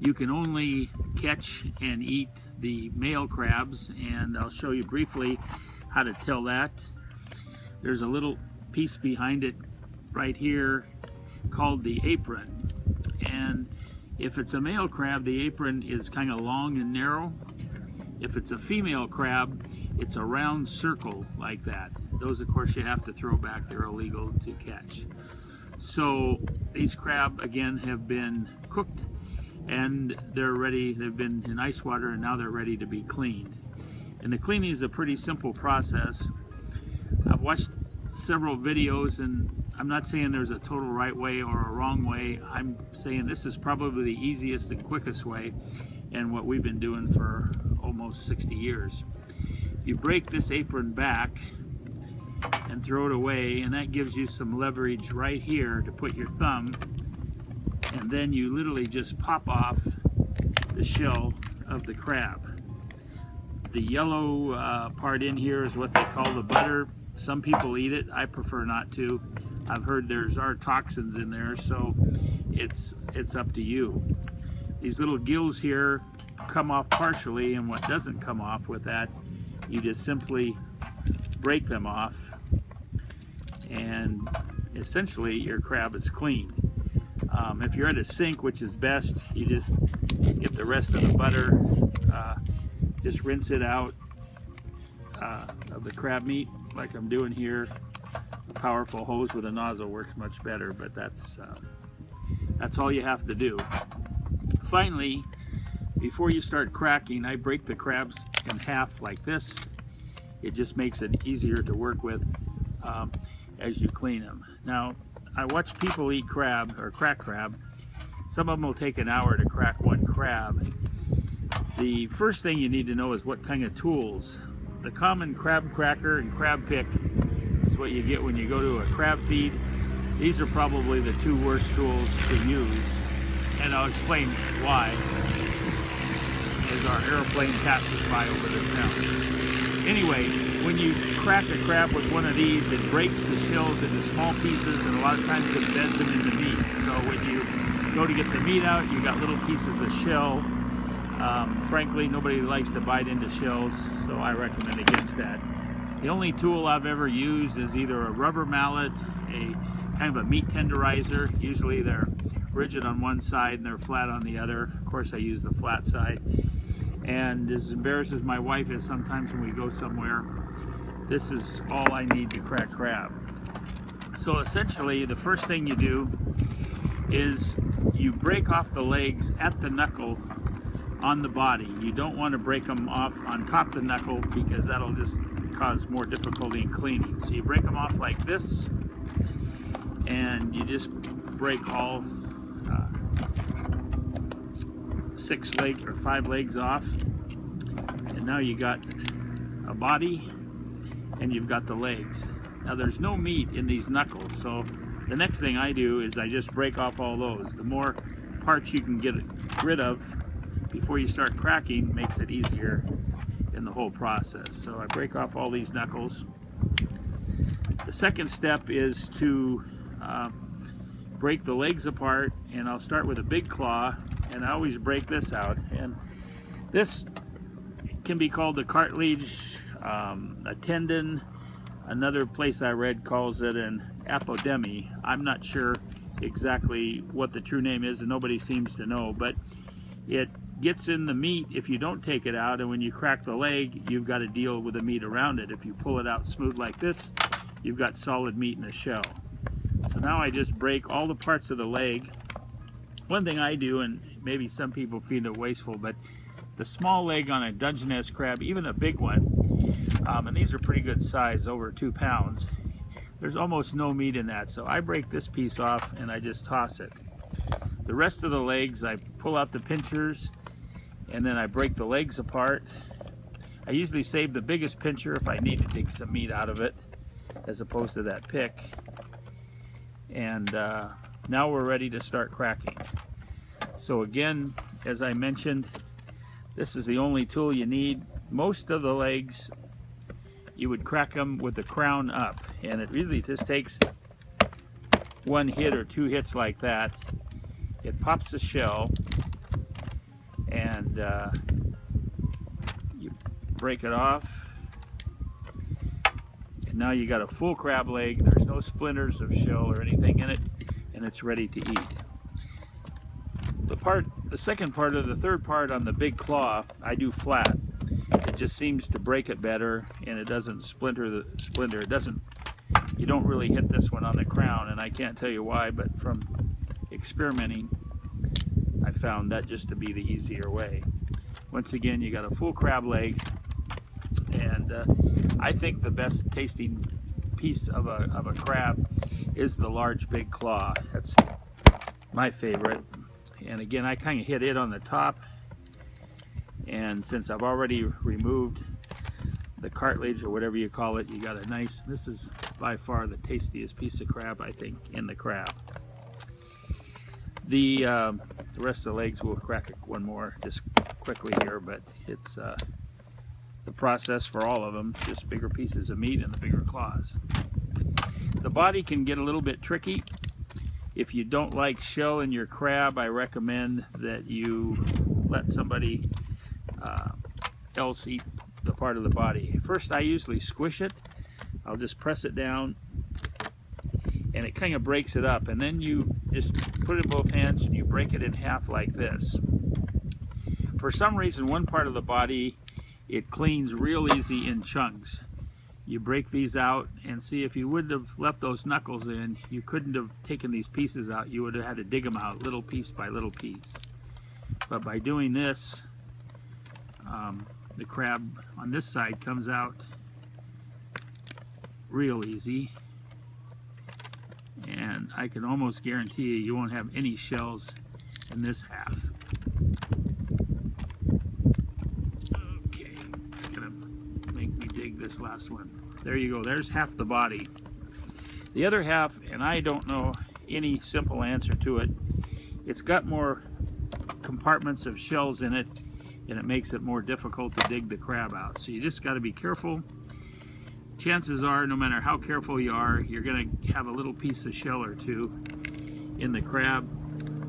You can only catch and eat the male crabs, and I'll show you briefly how to tell that. There's a little piece behind it right here called the apron, and if it's a male crab, the apron is kind of long and narrow. If it's a female crab, it's a round circle like that. Those, of course, you have to throw back. They're illegal to catch. So these crab, again, have been cooked and they're ready. They've been in ice water and now they're ready to be cleaned. And the cleaning is a pretty simple process. I've watched several videos, and I'm not saying there's a total right way or a wrong way. I'm saying this is probably the easiest and quickest way, and what we've been doing for almost 60 years. You break this apron back and throw it away, and that gives you some leverage right here to put your thumb, and then you literally just pop off the shell of the crab. The yellow part in here is what they call the butter. Some people eat it. I prefer not to. I've heard there's toxins in there, so it's up to you. These little gills here come off partially, and what doesn't come off with that, you just simply break them off, and essentially your crab is clean. If you're at a sink, which is best, you just get the rest of the butter, just rinse it out of the crab meat like I'm doing here. A powerful hose with a nozzle works much better, but that's all you have to do. Finally, before you start cracking, I break the crabs in half like this. It just makes it easier to work with as you clean them. Now, I watch people eat crab or crack crab. Some of them will take an hour to crack one crab. The first thing you need to know is what kind of tools. The common crab cracker and crab pick is what you get when you go to a crab feed. These are probably the two worst tools to use, and I'll explain why as our airplane passes by over the sound. Anyway, when you crack a crab with one of these, it breaks the shells into small pieces, and a lot of times it embeds them in the meat. So when you go to get the meat out, you got little pieces of shell. Frankly, nobody likes to bite into shells, so I recommend against that. The only tool I've ever used is either a rubber mallet, a kind of a meat tenderizer. Usually they're rigid on one side and they're flat on the other. Of course, I use the flat side. And as embarrassed as my wife is sometimes when we go somewhere, this is all I need to crack crab. So essentially, the first thing you do is you break off the legs at the knuckle on the body. You don't want to break them off on top of the knuckle because that'll just cause more difficulty in cleaning. So you break them off like this, and you just break all 6 legs or 5 legs off, and now you got a body and you've got the legs. Now there's no meat in these knuckles, so the next thing I do is I just break off all those. The more parts you can get rid of before you start cracking makes it easier in the whole process. So I break off all these knuckles. The second step is to break the legs apart, and I'll start with a big claw, and I always break this out. And this can be called the cartilage, a tendon. Another place I read calls it an apodemy. I'm not sure exactly what the true name is, and nobody seems to know, but it gets in the meat if you don't take it out, and when you crack the leg, you've got to deal with the meat around it. If you pull it out smooth like this, you've got solid meat in the shell. So now I just break all the parts of the leg. One thing I do, and maybe some people find it wasteful, but the small leg on a Dungeness crab, even a big one, and these are pretty good size, over 2 pounds, there's almost no meat in that. So I break this piece off and I just toss it. The rest of the legs, I pull out the pinchers, and then I break the legs apart. I usually save the biggest pincher if I need to dig some meat out of it, as opposed to that pick. And now we're ready to start cracking. So again, as I mentioned, this is the only tool you need. Most of the legs, you would crack them with the crown up, and it really just takes 1 hit or 2 hits like that. It pops the shell, and you break it off, and now you got a full crab leg. There's no splinters of shell or anything in it, and it's ready to eat. The second part of the third part on the big claw, I do flat. It just seems to break it better, and it doesn't splinter. It doesn't. You don't really hit this one on the crown, and I can't tell you why, but from experimenting, I found that just to be the easier way. Once again, you got a full crab leg, and I think the best tasting piece of a crab is the large big claw. That's my favorite. And again, I kind of hit it on the top, and since I've already removed the cartilage or whatever you call it, you got a nice, this is by far the tastiest piece of crab, I think, in the crab. The rest of the legs, we'll crack it one more just quickly here, but it's the process for all of them, just bigger pieces of meat and the bigger claws. The body can get a little bit tricky. If you don't like shell in your crab, I recommend that you let somebody else eat the part of the body. First, I usually squish it. I'll just press it down, and it kind of breaks it up, and then you just put it in both hands and you break it in half like this. For some reason, one part of the body, it cleans real easy in chunks. You break these out, and see, if you wouldn't have left those knuckles in, you couldn't have taken these pieces out. You would have had to dig them out little piece by little piece. But by doing this, the crab on this side comes out real easy, and I can almost guarantee you won't have any shells in this half. Okay, it's gonna make me dig this last one. There you go, there's half the body. The other half, and I don't know any simple answer to it, it's got more compartments of shells in it, and it makes it more difficult to dig the crab out. So you just got to be careful. Chances are, no matter how careful you are, you're going to have a little piece of shell or two in the crab.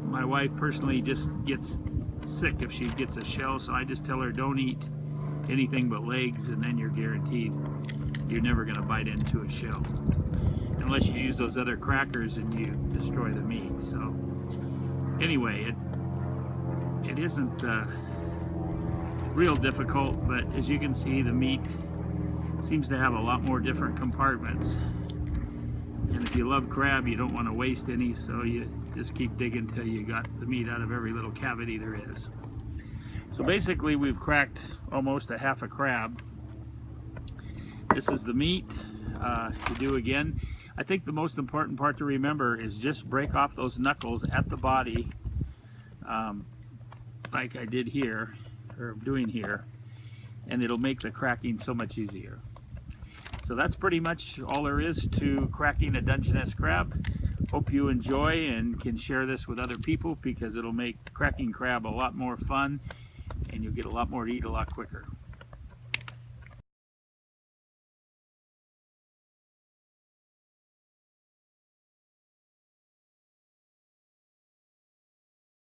My wife personally just gets sick if she gets a shell, so I just tell her don't eat anything but legs, and then you're guaranteed you're never going to bite into a shell. Unless you use those other crackers and you destroy the meat. So anyway, it isn't real difficult, but as you can see, the meat seems to have a lot more different compartments, and if you love crab, you don't want to waste any, so you just keep digging till you got the meat out of every little cavity there is. So basically, we've cracked almost a half a crab. This is the meat. To do again, I think the most important part to remember is just break off those knuckles at the body, like I did here, or doing here, and it'll make the cracking so much easier. So that's pretty much all there is to cracking a Dungeness crab. Hope you enjoy and can share this with other people, because it'll make cracking crab a lot more fun, and you'll get a lot more to eat a lot quicker.